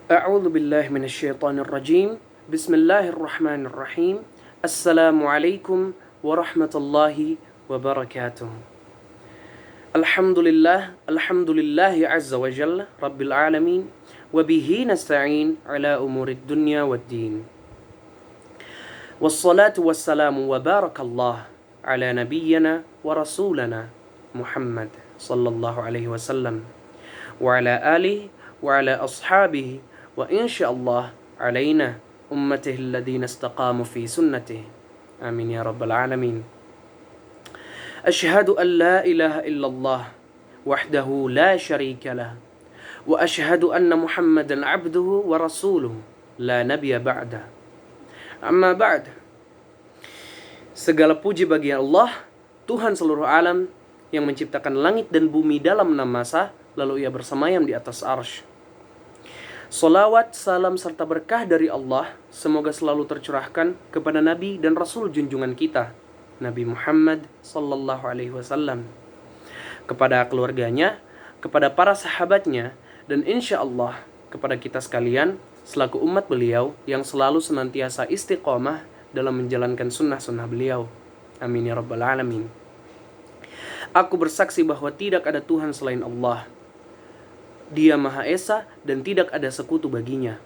A'udzu billahi minasyaitonir rajim. Bismillahirrahmanirrahim. Assalamualaikum warahmatullahi wabarakatuh. Alhamdulillahi azza wa jalla rabbil alamin wa bihi nasta'in ala umurid dunya waddin. Wassalatu wassalamu wa barakallah ala nabiyyina wa rasulana Muhammad sallallahu alaihi wasallam wa ala alihi wa ala ashabihi wa insyaallah alaina ummatihi alladhina istaqamu fi sunnatihi. Amin ya rabbal alamin. Asyhadu an la ilaha illallah wahdahu la syarika lah wa asyhadu anna Muhammadan abduhu wa rasuluhu la nabiyya ba'da. Amma ba'd. Segala puji bagi Allah, Tuhan seluruh alam yang menciptakan langit dan bumi dalam 6 masa, lalu ia bersemayam di atas arsy. Salawat, salam, serta berkah dari Allah semoga selalu tercurahkan kepada Nabi dan Rasul junjungan kita, Nabi Muhammad sallallahu alaihi wasallam, kepada keluarganya, kepada para sahabatnya, dan insya Allah kepada kita sekalian selaku umat beliau yang selalu senantiasa istiqomah dalam menjalankan sunnah-sunnah beliau. Amin ya rabbal alamin. Aku bersaksi bahwa tidak ada Tuhan selain Allah. Dia Maha Esa dan tidak ada sekutu baginya.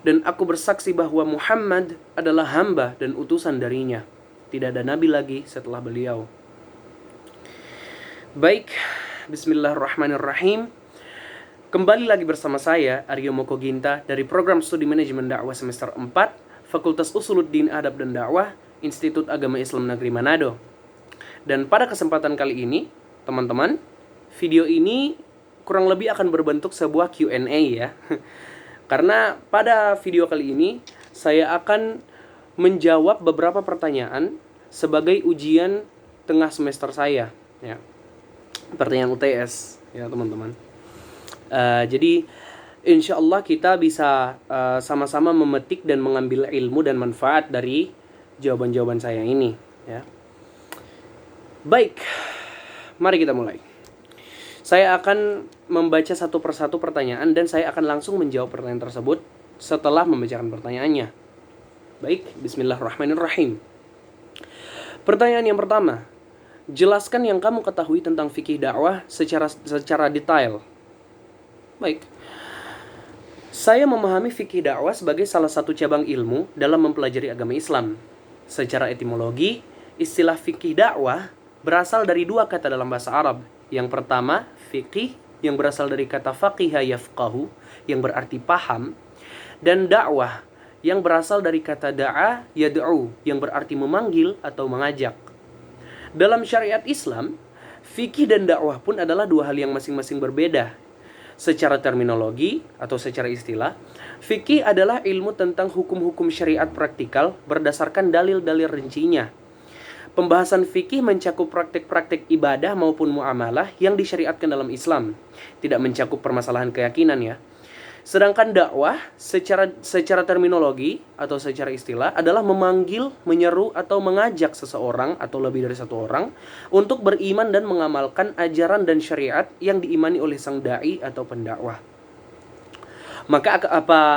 Dan aku bersaksi bahwa Muhammad adalah hamba dan utusan darinya. Tidak ada nabi lagi setelah beliau. Baik, bismillahirrahmanirrahim. Kembali lagi bersama saya, Aryo Moko Ginta, dari Program Studi Manajemen Dakwah Semester 4, Fakultas Usuluddin Adab dan Dakwah, Institut Agama Islam Negeri Manado. Dan pada kesempatan kali ini, teman-teman, video ini kurang lebih akan berbentuk sebuah Q&A ya. Karena pada video kali ini saya akan menjawab beberapa pertanyaan sebagai ujian tengah semester saya ya. Pertanyaan UTS ya teman-teman. Jadi insya Allah kita bisa sama-sama memetik dan mengambil ilmu dan manfaat dari jawaban-jawaban saya ini ya. Baik, mari kita mulai. Saya akan membaca satu persatu pertanyaan dan saya akan langsung menjawab pertanyaan tersebut setelah membacakan pertanyaannya. Baik, bismillahirrahmanirrahim. Pertanyaan yang pertama, jelaskan yang kamu ketahui tentang fikih dakwah secara detail. Baik. Saya memahami fikih dakwah sebagai salah satu cabang ilmu dalam mempelajari agama Islam. Secara etimologi, istilah fikih dakwah berasal dari 2 kata dalam bahasa Arab. Yang pertama, fiqih, yang berasal dari kata faqiha yafqahu, yang berarti paham, dan dakwah, yang berasal dari kata da'a yad'u, yang berarti memanggil atau mengajak. Dalam syariat Islam, fiqih dan dakwah pun adalah 2 hal yang masing-masing berbeda. Secara terminologi atau secara istilah, fiqih adalah ilmu tentang hukum-hukum syariat praktikal berdasarkan dalil-dalil rincinya. Pembahasan fikih mencakup praktik-praktik ibadah maupun muamalah yang disyariatkan dalam Islam, tidak mencakup permasalahan keyakinan ya. Sedangkan dakwah secara terminologi atau secara istilah adalah memanggil, menyeru atau mengajak seseorang atau lebih dari satu orang untuk beriman dan mengamalkan ajaran dan syariat yang diimani oleh sang dai atau pendakwah. Maka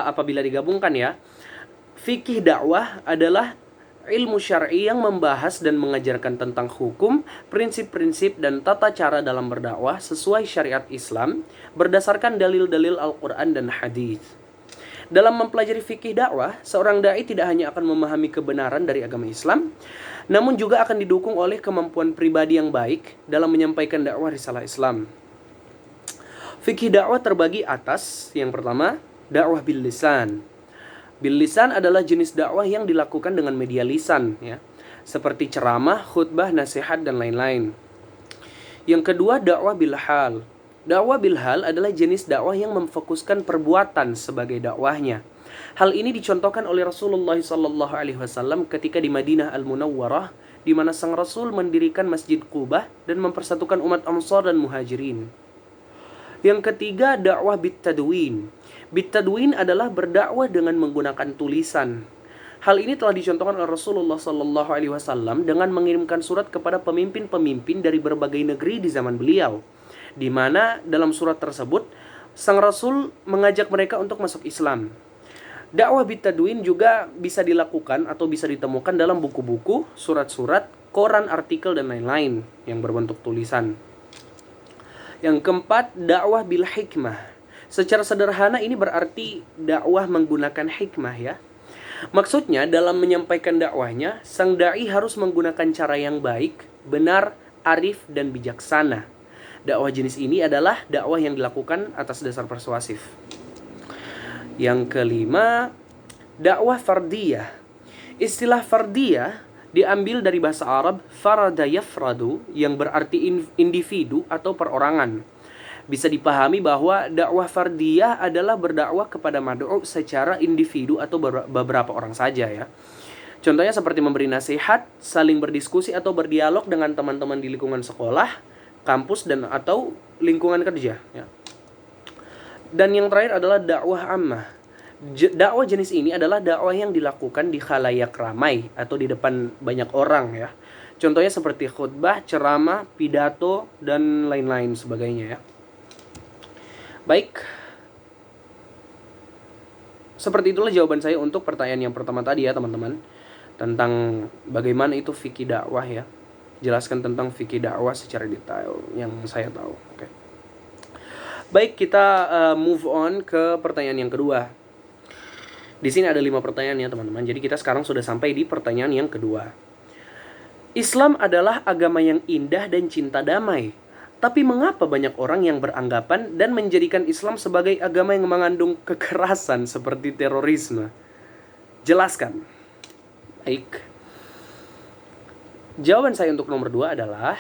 apabila digabungkan ya, fikih dakwah adalah ilmu syar'i yang membahas dan mengajarkan tentang hukum, prinsip-prinsip dan tata cara dalam berdakwah sesuai syariat Islam berdasarkan dalil-dalil Al-Quran dan hadis. Dalam mempelajari fikih dakwah, seorang dai tidak hanya akan memahami kebenaran dari agama Islam, namun juga akan didukung oleh kemampuan pribadi yang baik dalam menyampaikan dakwah risalah Islam. Fikih dakwah terbagi atas, yang pertama, dakwah bil lisan. Bil lisan adalah jenis dakwah yang dilakukan dengan media lisan ya, seperti ceramah, khutbah, nasihat dan lain-lain. Yang kedua, dakwah bil hal. Dakwah bil hal adalah jenis dakwah yang memfokuskan perbuatan sebagai dakwahnya. Hal ini dicontohkan oleh Rasulullah SAW ketika di Madinah Al-Munawwarah, di mana sang Rasul mendirikan Masjid Qubah dan mempersatukan umat Ansar dan Muhajirin. Yang ketiga, dakwah bit-tadwin. Bit-tadwin adalah berdakwah dengan menggunakan tulisan. Hal ini telah dicontohkan oleh Rasulullah SAW dengan mengirimkan surat kepada pemimpin-pemimpin dari berbagai negeri di zaman beliau, di mana dalam surat tersebut sang Rasul mengajak mereka untuk masuk Islam. Dakwah bitadwin juga bisa dilakukan atau bisa ditemukan dalam buku-buku, surat-surat, koran, artikel, dan lain-lain yang berbentuk tulisan. Yang keempat, dakwah bil hikmah. Secara sederhana ini berarti dakwah menggunakan hikmah ya. Maksudnya dalam menyampaikan dakwahnya, sang da'i harus menggunakan cara yang baik, benar, arif, dan bijaksana. Dakwah jenis ini adalah dakwah yang dilakukan atas dasar persuasif. Yang kelima, dakwah fardiyah. Istilah fardiyah diambil dari bahasa Arab farada yafradu yang berarti individu atau perorangan. Bisa dipahami bahwa dakwah fardiyah adalah berdakwah kepada mad'u secara individu atau beberapa orang saja ya. Contohnya seperti memberi nasihat, saling berdiskusi atau berdialog dengan teman-teman di lingkungan sekolah, kampus, dan atau lingkungan kerja ya. Dan yang terakhir adalah dakwah ammah. Dakwah jenis ini adalah dakwah yang dilakukan di khalayak ramai atau di depan banyak orang ya. Contohnya seperti khutbah, ceramah, pidato, dan lain-lain sebagainya ya. Baik, seperti itulah jawaban saya untuk pertanyaan yang pertama tadi ya teman-teman, tentang bagaimana itu fikih dakwah ya. Jelaskan tentang fikih dakwah secara detail yang saya tahu. Oke. Baik, kita move on ke pertanyaan yang kedua. Di sini ada 5 pertanyaan ya teman-teman. Jadi kita sekarang sudah sampai di pertanyaan yang kedua. Islam adalah agama yang indah dan cinta damai. Tapi mengapa banyak orang yang beranggapan dan menjadikan Islam sebagai agama yang mengandung kekerasan seperti terorisme? Jelaskan. Baik. Jawaban saya untuk nomor 2 adalah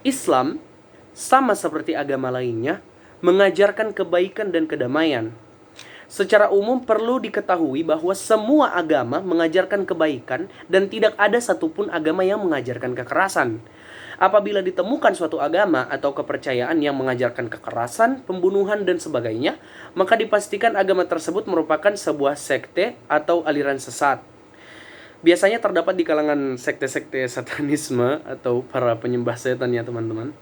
Islam sama seperti agama lainnya mengajarkan kebaikan dan kedamaian. Secara umum perlu diketahui bahwa semua agama mengajarkan kebaikan dan tidak ada satupun agama yang mengajarkan kekerasan. Apabila ditemukan suatu agama atau kepercayaan yang mengajarkan kekerasan, pembunuhan, dan sebagainya, maka dipastikan agama tersebut merupakan sebuah sekte atau aliran sesat. Biasanya terdapat di kalangan sekte-sekte satanisme atau para penyembah setan ya teman-teman.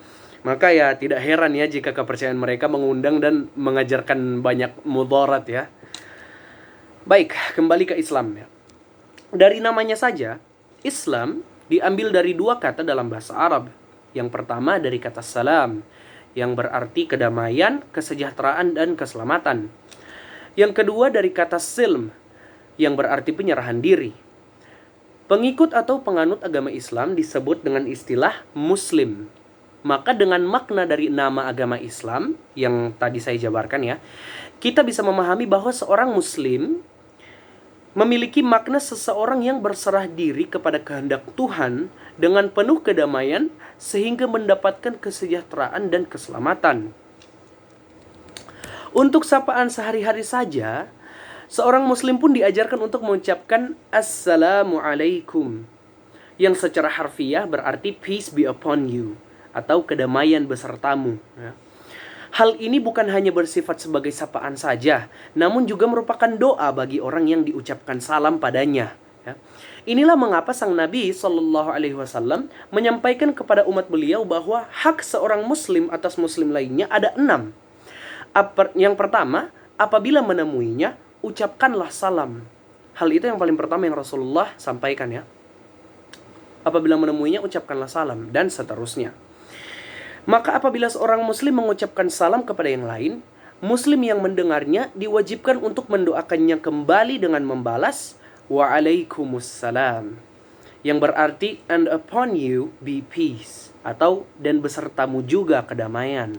Maka ya tidak heran ya jika kepercayaan mereka mengundang dan mengajarkan banyak mudarat ya. Baik, kembali ke Islam ya. Dari namanya saja, Islam diambil dari 2 kata dalam bahasa Arab. Yang pertama dari kata salam, yang berarti kedamaian, kesejahteraan, dan keselamatan. Yang kedua dari kata silm, yang berarti penyerahan diri. Pengikut atau penganut agama Islam disebut dengan istilah Muslim. Maka dengan makna dari nama agama Islam yang tadi saya jabarkan ya, kita bisa memahami bahwa seorang Muslim memiliki makna seseorang yang berserah diri kepada kehendak Tuhan dengan penuh kedamaian sehingga mendapatkan kesejahteraan dan keselamatan. Untuk sapaan sehari-hari saja, seorang Muslim pun diajarkan untuk mengucapkan Assalamualaikum, yang secara harfiah berarti peace be upon you, atau kedamaian besertamu ya. Hal ini bukan hanya bersifat sebagai sapaan saja, namun juga merupakan doa bagi orang yang diucapkan salam padanya ya. Inilah mengapa sang Nabi SAW menyampaikan kepada umat beliau bahwa hak seorang Muslim atas Muslim lainnya ada 6. Yang pertama, apabila menemuinya, ucapkanlah salam. Hal itu yang paling pertama yang Rasulullah sampaikan ya. Apabila menemuinya, ucapkanlah salam, dan seterusnya. Maka apabila seorang Muslim mengucapkan salam kepada yang lain, Muslim yang mendengarnya diwajibkan untuk mendoakannya kembali dengan membalas Wa'alaikumussalam, yang berarti and upon you be peace, atau dan besertamu juga kedamaian.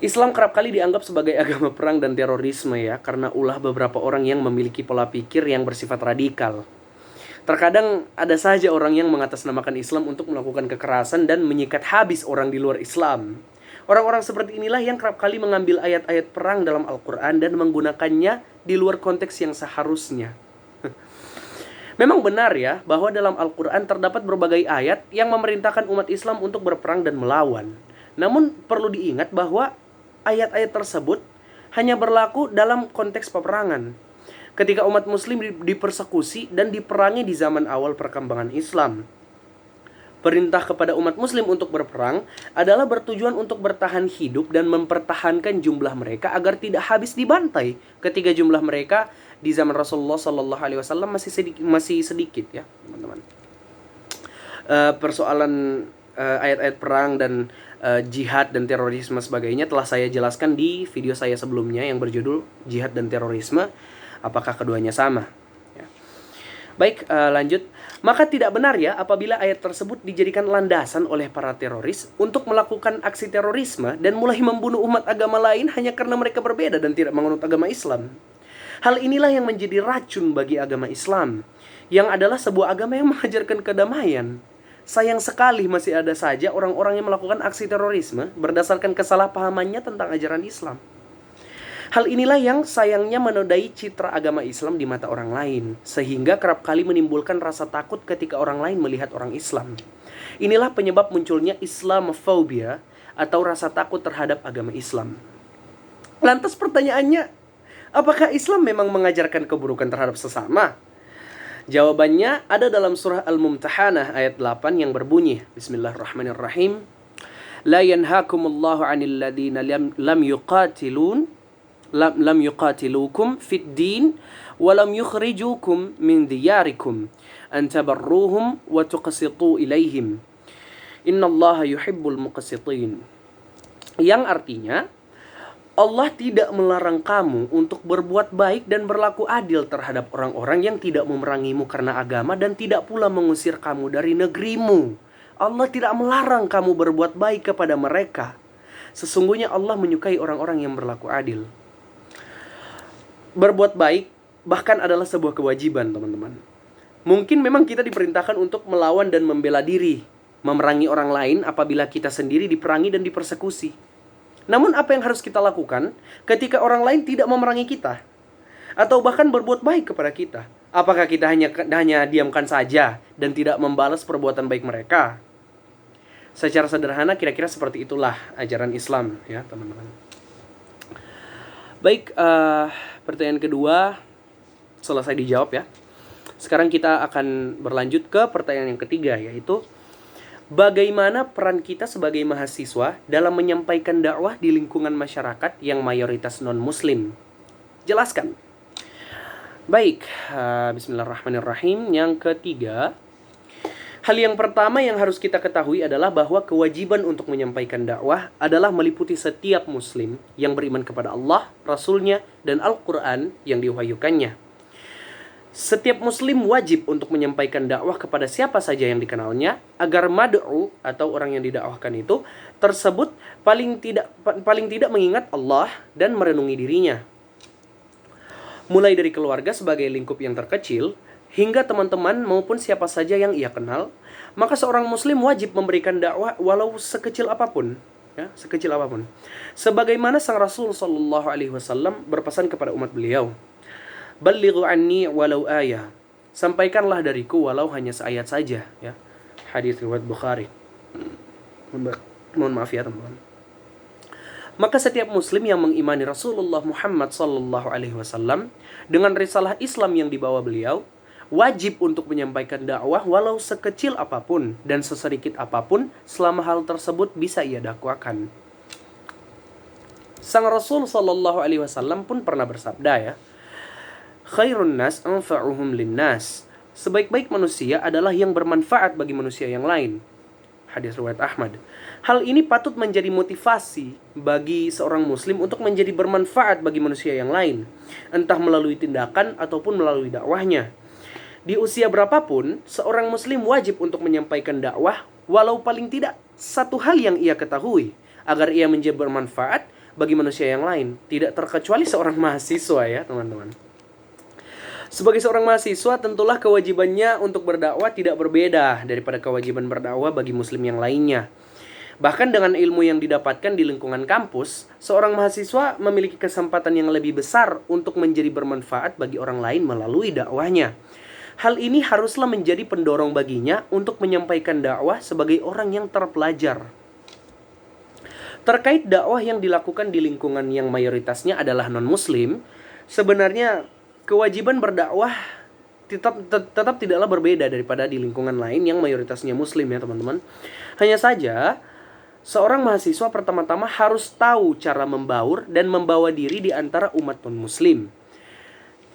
Islam kerap kali dianggap sebagai agama perang dan terorisme ya, karena ulah beberapa orang yang memiliki pola pikir yang bersifat radikal. Terkadang ada saja orang yang mengatasnamakan Islam untuk melakukan kekerasan dan menyikat habis orang di luar Islam. Orang-orang seperti inilah yang kerap kali mengambil ayat-ayat perang dalam Al-Quran dan menggunakannya di luar konteks yang seharusnya. Memang benar ya, bahwa dalam Al-Quran terdapat berbagai ayat yang memerintahkan umat Islam untuk berperang dan melawan. Namun perlu diingat bahwa ayat-ayat tersebut hanya berlaku dalam konteks peperangan. Ketika umat Muslim dipersekusi dan diperangi di zaman awal perkembangan Islam. Perintah kepada umat muslim untuk berperang adalah bertujuan untuk bertahan hidup dan mempertahankan jumlah mereka agar tidak habis dibantai ketika jumlah mereka di zaman Rasulullah Sallallahu Alaihi Wasallam masih sedikit ya teman-teman. Persoalan ayat-ayat perang dan jihad dan terorisme sebagainya telah saya jelaskan di video saya sebelumnya yang berjudul Jihad dan Terorisme, apakah keduanya sama? Ya. Baik, lanjut. Maka tidak benar ya apabila ayat tersebut dijadikan landasan oleh para teroris untuk melakukan aksi terorisme dan mulai membunuh umat agama lain hanya karena mereka berbeda dan tidak menganut agama Islam. Hal inilah yang menjadi racun bagi agama Islam, yang adalah sebuah agama yang mengajarkan kedamaian. Sayang sekali masih ada saja orang-orang yang melakukan aksi terorisme berdasarkan kesalahpahamannya tentang ajaran Islam. Hal inilah yang sayangnya menodai citra agama Islam di mata orang lain, sehingga kerap kali menimbulkan rasa takut ketika orang lain melihat orang Islam. Inilah penyebab munculnya Islamophobia atau rasa takut terhadap agama Islam. Lantas pertanyaannya, apakah Islam memang mengajarkan keburukan terhadap sesama? Jawabannya ada dalam surah Al-Mumtahanah ayat 8 yang berbunyi, Bismillahirrahmanirrahim. La yanhakumullahu 'anil ladzina lam yuqatilukum fid din wa lam yukhrijukum min diyarikum an tabarruhum wa tuqsitu ilaihim. Innallaha yuhibbul muqsitin. Yang artinya, Allah tidak melarang kamu untuk berbuat baik dan berlaku adil terhadap orang-orang yang tidak memerangimu karena agama dan tidak pula mengusir kamu dari negerimu. Allah tidak melarang kamu berbuat baik kepada mereka. Sesungguhnya Allah menyukai orang-orang yang berlaku adil. Berbuat baik bahkan adalah sebuah kewajiban, teman-teman. Mungkin memang kita diperintahkan untuk melawan dan membela diri, memerangi orang lain apabila kita sendiri diperangi dan dipersekusi. Namun apa yang harus kita lakukan ketika orang lain tidak memerangi kita? Atau bahkan berbuat baik kepada kita? Apakah kita hanya diamkan saja dan tidak membalas perbuatan baik mereka? Secara sederhana kira-kira seperti itulah ajaran Islam ya teman-teman. Baik, pertanyaan kedua selesai dijawab ya. Sekarang kita akan berlanjut ke pertanyaan yang ketiga, yaitu bagaimana peran kita sebagai mahasiswa dalam menyampaikan dakwah di lingkungan masyarakat yang mayoritas non-muslim? Jelaskan. Baik, bismillahirrahmanirrahim. Yang ketiga, hal yang pertama yang harus kita ketahui adalah bahwa kewajiban untuk menyampaikan dakwah adalah meliputi setiap muslim yang beriman kepada Allah, Rasul-Nya, dan Al-Quran yang diwahyukannya. Setiap muslim wajib untuk menyampaikan dakwah kepada siapa saja yang dikenalnya, agar mad'u atau orang yang didakwahkan itu tersebut paling tidak mengingat Allah dan merenungi dirinya. Mulai dari keluarga sebagai lingkup yang terkecil, hingga teman-teman maupun siapa saja yang ia kenal, maka seorang muslim wajib memberikan dakwah walau sekecil apapun, ya, sekecil apapun. Sebagaimana sang Rasul sallallahu alaihi wasallam berpesan kepada umat beliau, "Ballighu anni walau ayah." Sampaikanlah dariku walau hanya seayat saja, ya. Hadis riwayat Bukhari. Mohon maaf ya, teman-teman. Maka setiap muslim yang mengimani Rasulullah Muhammad sallallahu alaihi wasallam dengan risalah Islam yang dibawa beliau wajib untuk menyampaikan dakwah walau sekecil apapun dan sesedikit apapun selama hal tersebut bisa ia dakwakan. Sang Rasul sallallahu alaihi wasallam pun pernah bersabda ya, "Khairun nas anfa'uhum linnas." Sebaik-baik manusia adalah yang bermanfaat bagi manusia yang lain. Hadis riwayat Ahmad. Hal ini patut menjadi motivasi bagi seorang muslim untuk menjadi bermanfaat bagi manusia yang lain, entah melalui tindakan ataupun melalui dakwahnya. Di usia berapapun, seorang muslim wajib untuk menyampaikan dakwah walau paling tidak satu hal yang ia ketahui, agar ia menjadi bermanfaat bagi manusia yang lain, tidak terkecuali seorang mahasiswa ya teman-teman. Sebagai seorang mahasiswa, tentulah kewajibannya untuk berdakwah tidak berbeda daripada kewajiban berdakwah bagi muslim yang lainnya. Bahkan dengan ilmu yang didapatkan di lingkungan kampus, seorang mahasiswa memiliki kesempatan yang lebih besar untuk menjadi bermanfaat bagi orang lain melalui dakwahnya. Hal ini haruslah menjadi pendorong baginya untuk menyampaikan dakwah sebagai orang yang terpelajar. Terkait dakwah yang dilakukan di lingkungan yang mayoritasnya adalah non-muslim, sebenarnya kewajiban berdakwah tetap tidaklah berbeda daripada di lingkungan lain yang mayoritasnya muslim ya teman-teman. Hanya saja seorang mahasiswa pertama-tama harus tahu cara membaur dan membawa diri di antara umat non-muslim.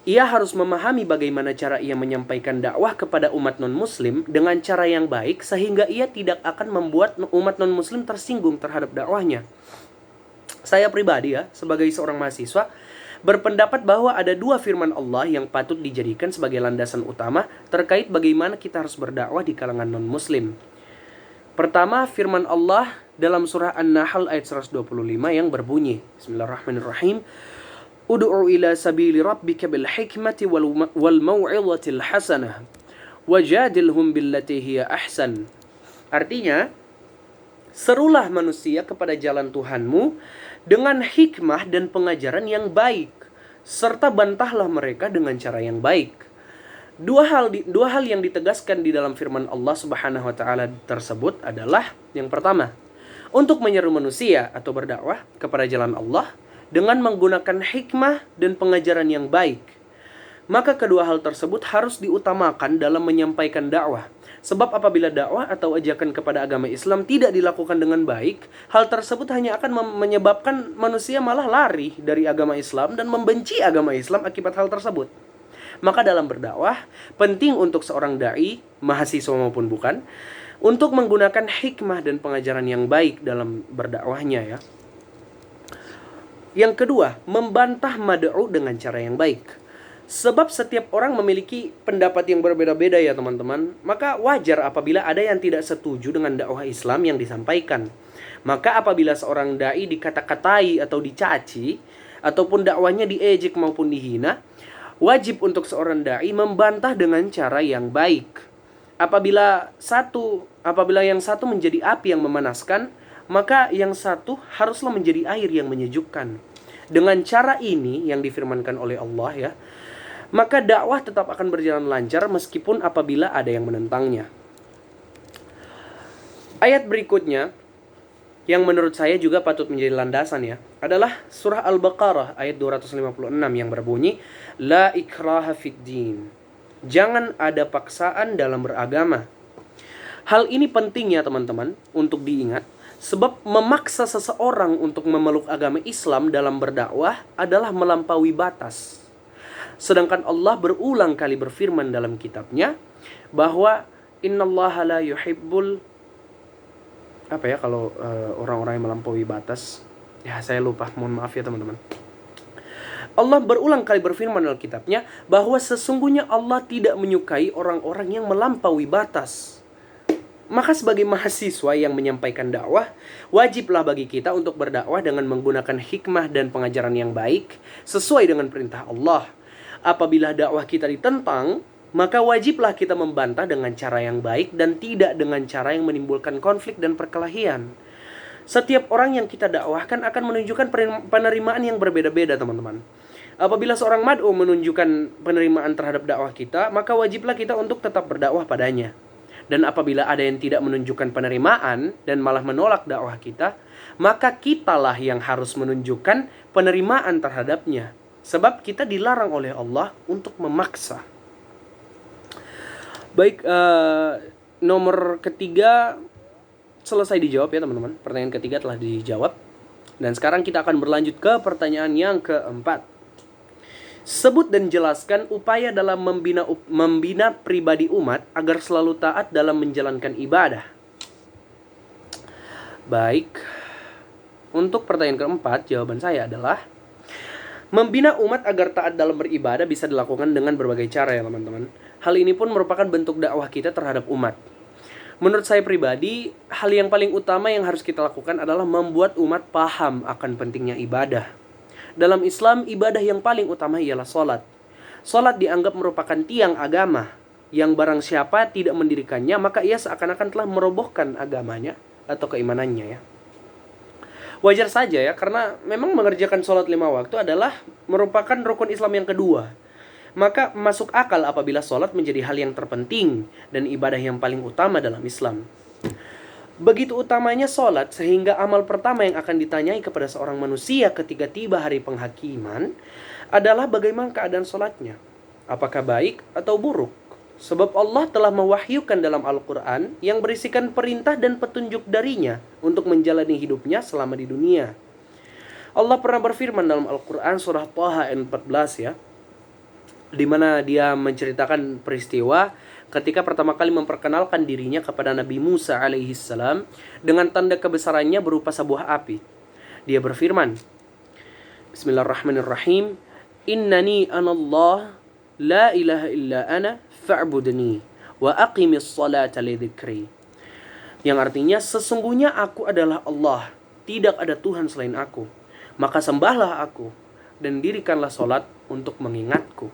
Ia harus memahami bagaimana cara ia menyampaikan dakwah kepada umat non-muslim dengan cara yang baik sehingga ia tidak akan membuat umat non-muslim tersinggung terhadap dakwahnya. Saya pribadi ya, sebagai seorang mahasiswa, berpendapat bahwa ada dua firman Allah yang patut dijadikan sebagai landasan utama terkait bagaimana kita harus berdakwah di kalangan non-muslim. Pertama, firman Allah dalam surah An-Nahl ayat 125 yang berbunyi, Bismillahirrahmanirrahim, Ud'u ila sabili rabbika bil hikmati wal mau'izatil hasanah wajadilhum billati hiya ahsan. Artinya, serulah manusia kepada jalan Tuhanmu dengan hikmah dan pengajaran yang baik, serta bantahlah mereka dengan cara yang baik. Dua hal yang ditegaskan di dalam firman Allah Subhanahu wa taala tersebut adalah yang pertama, untuk menyeru manusia atau berdakwah kepada jalan Allah dengan menggunakan hikmah dan pengajaran yang baik. Maka kedua hal tersebut harus diutamakan dalam menyampaikan dakwah. Sebab apabila dakwah atau ajakan kepada agama Islam tidak dilakukan dengan baik, hal tersebut hanya akan menyebabkan manusia malah lari dari agama Islam dan membenci agama Islam akibat hal tersebut. Maka dalam berdakwah, penting untuk seorang da'i, mahasiswa maupun bukan, untuk menggunakan hikmah dan pengajaran yang baik dalam berdakwahnya ya. Yang kedua, membantah mad'u dengan cara yang baik. Sebab setiap orang memiliki pendapat yang berbeda-beda ya teman-teman. Maka wajar apabila ada yang tidak setuju dengan dakwah Islam yang disampaikan. Maka apabila seorang da'i dikata-katai atau dicaci, ataupun dakwahnya diejek maupun dihina, wajib untuk seorang da'i membantah dengan cara yang baik. Apabila yang satu menjadi api yang memanaskan, maka yang satu haruslah menjadi air yang menyejukkan. Dengan cara ini yang difirmankan oleh Allah ya, maka dakwah tetap akan berjalan lancar meskipun apabila ada yang menentangnya. Ayat berikutnya yang menurut saya juga patut menjadi landasan ya, adalah surah Al-Baqarah ayat 256 yang berbunyi, La ikraha fid din. Jangan ada paksaan dalam beragama. Hal ini penting ya teman-teman untuk diingat. Sebab memaksa seseorang untuk memeluk agama Islam dalam berdakwah adalah melampaui batas. Sedangkan Allah berulang kali berfirman dalam kitabnya bahwa innallaha la yuhibbul orang-orang yang melampaui batas. Ya saya lupa, mohon maaf ya teman-teman. Allah berulang kali berfirman dalam kitabnya bahwa sesungguhnya Allah tidak menyukai orang-orang yang melampaui batas. Maka sebagai mahasiswa yang menyampaikan dakwah, wajiblah bagi kita untuk berdakwah dengan menggunakan hikmah dan pengajaran yang baik sesuai dengan perintah Allah. Apabila dakwah kita ditentang, maka wajiblah kita membantah dengan cara yang baik dan tidak dengan cara yang menimbulkan konflik dan perkelahian. Setiap orang yang kita dakwahkan akan menunjukkan penerimaan yang berbeda-beda teman-teman. Apabila seorang mad'u menunjukkan penerimaan terhadap dakwah kita, maka wajiblah kita untuk tetap berdakwah padanya. Dan apabila ada yang tidak menunjukkan penerimaan dan malah menolak dakwah kita, maka kitalah yang harus menunjukkan penerimaan terhadapnya. Sebab kita dilarang oleh Allah untuk memaksa. Baik, nomor ketiga selesai dijawab ya teman-teman. Pertanyaan ketiga telah dijawab. Dan sekarang kita akan berlanjut ke pertanyaan yang keempat. Sebut dan jelaskan upaya dalam membina pribadi umat agar selalu taat dalam menjalankan ibadah. Baik, untuk pertanyaan keempat, jawaban saya adalah membina umat agar taat dalam beribadah bisa dilakukan dengan berbagai cara ya teman-teman. Hal ini pun merupakan bentuk dakwah kita terhadap umat. Menurut saya pribadi, hal yang paling utama yang harus kita lakukan adalah membuat umat paham akan pentingnya ibadah. Dalam Islam, ibadah yang paling utama ialah sholat. Sholat dianggap merupakan tiang agama, yang barang siapa tidak mendirikannya, maka ia seakan-akan telah merobohkan agamanya atau keimanannya ya. Wajar saja ya, karena memang mengerjakan sholat 5 waktu adalah merupakan rukun Islam yang kedua. Maka masuk akal apabila sholat menjadi hal yang terpenting dan ibadah yang paling utama dalam Islam. Begitu utamanya sholat sehingga amal pertama yang akan ditanyai kepada seorang manusia ketika tiba hari penghakiman adalah bagaimana keadaan sholatnya. apakah baik atau buruk. Sebab Allah telah mewahyukan dalam Al-Quran yang berisikan perintah dan petunjuk darinya untuk menjalani hidupnya selama di dunia. Allah pernah berfirman dalam Al-Quran surah Thaha ayat 14 ya, di mana dia menceritakan peristiwa ketika pertama kali memperkenalkan dirinya kepada Nabi Musa alaihissalam dengan tanda kebesarannya berupa sebuah api. Dia berfirman, Bismillahirrahmanirrahim, Innani anallah la ilaha illa ana fa'budni wa aqimis salata li dzikri. Yang artinya, sesungguhnya aku adalah Allah, tidak ada Tuhan selain aku, maka sembahlah aku dan dirikanlah salat untuk mengingatku.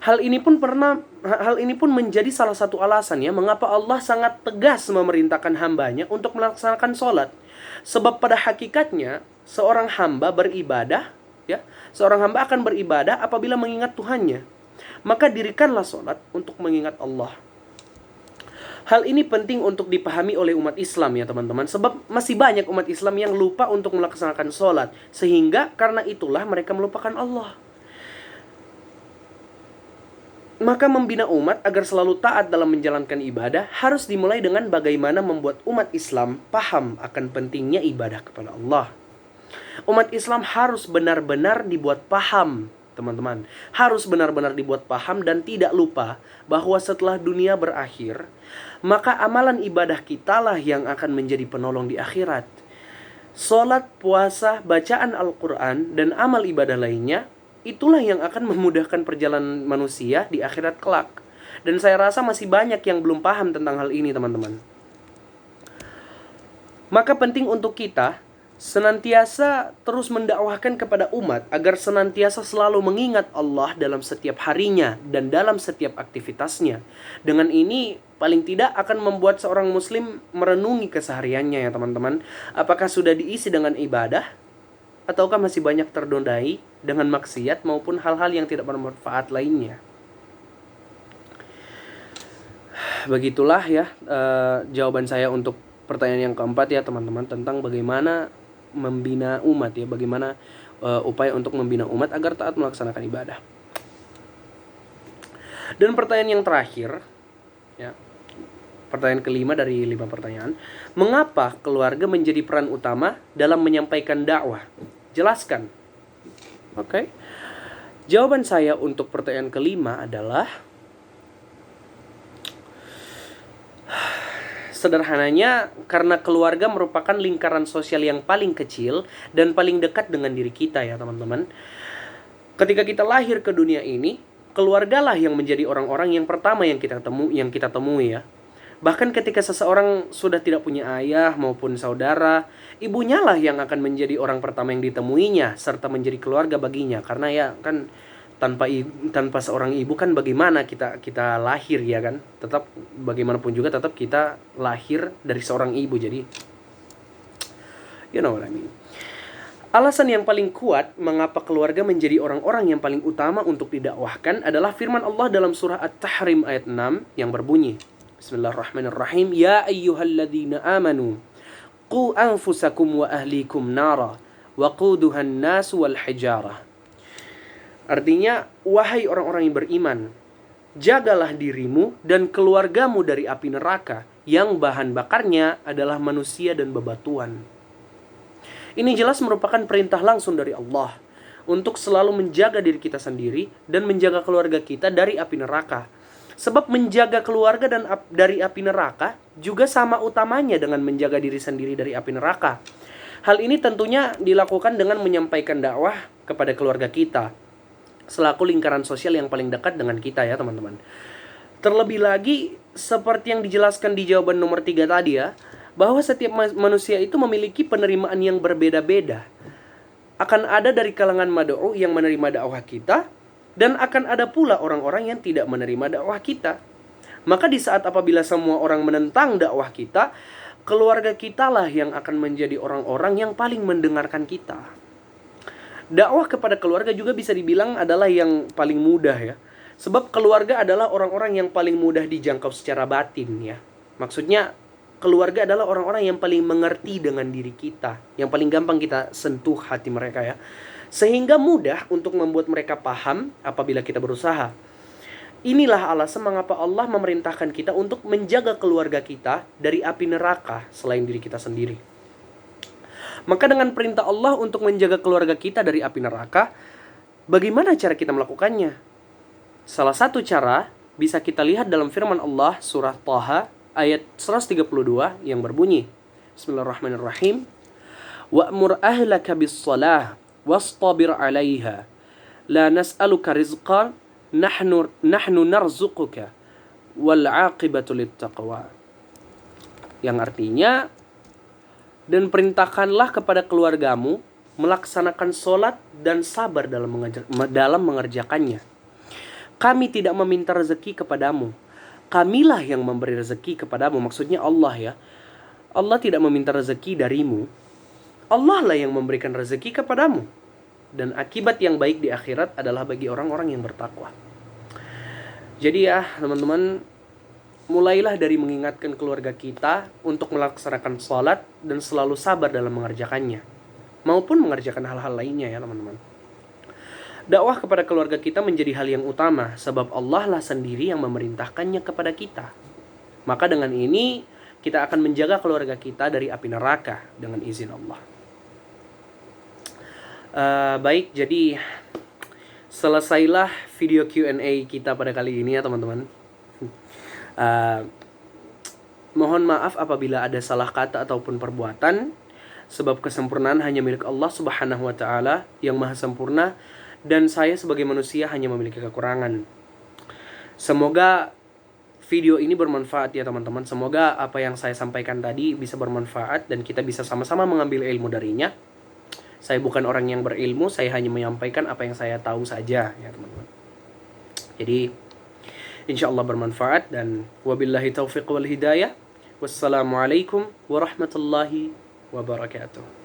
Hal ini pun menjadi salah satu alasan ya mengapa Allah sangat tegas memerintahkan hambanya untuk melaksanakan salat. Sebab pada hakikatnya seorang hamba beribadah ya, seorang hamba akan beribadah apabila mengingat Tuhannya. Maka dirikanlah salat untuk mengingat Allah. Hal ini penting untuk dipahami oleh umat Islam ya teman-teman. Sebab masih banyak umat Islam yang lupa untuk melaksanakan salat, sehingga karena itulah mereka melupakan Allah. Maka membina umat agar selalu taat dalam menjalankan ibadah harus dimulai dengan bagaimana membuat umat Islam paham akan pentingnya ibadah kepada Allah. Umat Islam harus benar-benar dibuat paham, teman-teman. Harus benar-benar dibuat paham dan tidak lupa bahwa setelah dunia berakhir, maka amalan ibadah kitalah yang akan menjadi penolong di akhirat. Salat, puasa, bacaan Al-Quran, dan amal ibadah lainnya, itulah yang akan memudahkan perjalanan manusia di akhirat kelak. Dan saya rasa masih banyak yang belum paham tentang hal ini, teman-teman. Maka penting untuk kita senantiasa terus mendakwahkan kepada umat agar senantiasa selalu mengingat Allah dalam setiap harinya dan dalam setiap aktivitasnya. Dengan ini paling tidak akan membuat seorang muslim merenungi kesehariannya ya teman-teman. Apakah sudah diisi dengan ibadah? Ataukah masih banyak terdodai dengan maksiat maupun hal-hal yang tidak bermanfaat lainnya. Begitulah ya jawaban saya untuk pertanyaan yang keempat ya teman-teman, tentang bagaimana membina umat ya, bagaimana upaya untuk membina umat agar taat melaksanakan ibadah. Dan pertanyaan yang terakhir ya, pertanyaan kelima dari 5 pertanyaan, mengapa keluarga menjadi peran utama dalam menyampaikan dakwah? Jelaskan. Oke. Jawaban saya untuk pertanyaan kelima adalah sederhananya karena keluarga merupakan lingkaran sosial yang paling kecil dan paling dekat dengan diri kita ya teman-teman. Ketika kita lahir ke dunia ini, keluargalah yang menjadi orang-orang yang pertama yang kita temui ya. Bahkan ketika seseorang sudah tidak punya ayah maupun saudara, ibunya lah yang akan menjadi orang pertama yang ditemuinya serta menjadi keluarga baginya. Karena ya kan tanpa seorang ibu kan bagaimana kita lahir ya kan? Tetap bagaimanapun juga tetap kita lahir dari seorang ibu. Jadi you know what I mean. Alasan yang paling kuat mengapa keluarga menjadi orang-orang yang paling utama untuk didakwahkan adalah firman Allah dalam surah At-Tahrim ayat 6 yang berbunyi, Bismillahirrahmanirrahim. Ya ayyuhalladzina amanu qu anfusakum wa ahlikum nara wa quduhan nas wal hijarah. Artinya, wahai orang-orang yang beriman, jagalah dirimu dan keluargamu dari api neraka yang bahan bakarnya adalah manusia dan bebatuan. Ini jelas merupakan perintah langsung dari Allah untuk selalu menjaga diri kita sendiri dan menjaga keluarga kita dari api neraka. Sebab menjaga keluarga dan dari api neraka juga sama utamanya dengan menjaga diri sendiri dari api neraka. Hal ini tentunya dilakukan dengan menyampaikan dakwah kepada keluarga kita, selaku lingkaran sosial yang paling dekat dengan kita ya teman-teman. Terlebih lagi, seperti yang dijelaskan di jawaban nomor 3 tadi ya, bahwa setiap manusia itu memiliki penerimaan yang berbeda-beda. Akan ada dari kalangan mad'u yang menerima dakwah kita, dan akan ada pula orang-orang yang tidak menerima dakwah kita. Maka di saat apabila semua orang menentang dakwah kita, keluarga kita lah yang akan menjadi orang-orang yang paling mendengarkan kita. Dakwah kepada keluarga juga bisa dibilang adalah yang paling mudah ya. Sebab keluarga adalah orang-orang yang paling mudah dijangkau secara batin ya. Maksudnya keluarga adalah orang-orang yang paling mengerti dengan diri kita, yang paling gampang kita sentuh hati mereka ya. Sehingga mudah untuk membuat mereka paham apabila kita berusaha. Inilah alasan mengapa Allah memerintahkan kita untuk menjaga keluarga kita dari api neraka selain diri kita sendiri. Maka dengan perintah Allah untuk menjaga keluarga kita dari api neraka, bagaimana cara kita melakukannya? Salah satu cara bisa kita lihat dalam firman Allah surah Thaha ayat 132 yang berbunyi, Bismillahirrahmanirrahim. Wa'mur ahlaka bis-shalah wastabir 'alaiha. La nas'aluka rizqan nahnu narzuquka wal 'aqibatu littaqwa. Yang artinya, dan perintahkanlah kepada keluargamu melaksanakan sholat dan sabar dalam mengerjakannya. Kami tidak meminta rezeki kepadamu, kamilah yang memberi rezeki kepadamu. Maksudnya Allah ya. Allah tidak meminta rezeki darimu, Allah lah yang memberikan rezeki kepadamu. Dan akibat yang baik di akhirat adalah bagi orang-orang yang bertakwa. Jadi ya teman-teman, mulailah dari mengingatkan keluarga kita untuk melaksanakan sholat dan selalu sabar dalam mengerjakannya, maupun mengerjakan hal-hal lainnya ya teman-teman. Dakwah kepada keluarga kita menjadi hal yang utama, sebab Allah lah sendiri yang memerintahkannya kepada kita. Maka dengan ini kita akan menjaga keluarga kita dari api neraka dengan izin Allah. Baik, jadi selesailah video Q&A kita pada kali ini ya teman-teman. Mohon maaf apabila ada salah kata ataupun perbuatan, sebab kesempurnaan hanya milik Allah Subhanahu wa Ta'ala yang maha sempurna, dan saya sebagai manusia hanya memiliki kekurangan. Semoga video ini bermanfaat ya teman-teman. Semoga apa yang saya sampaikan tadi bisa bermanfaat dan kita bisa sama-sama mengambil ilmu darinya. Saya bukan orang yang berilmu, saya hanya menyampaikan apa yang saya tahu saja ya teman-teman. Jadi insyaallah bermanfaat, dan wabillahi taufiq wal hidayah. Wassalamualaikum warahmatullahi wabarakatuh.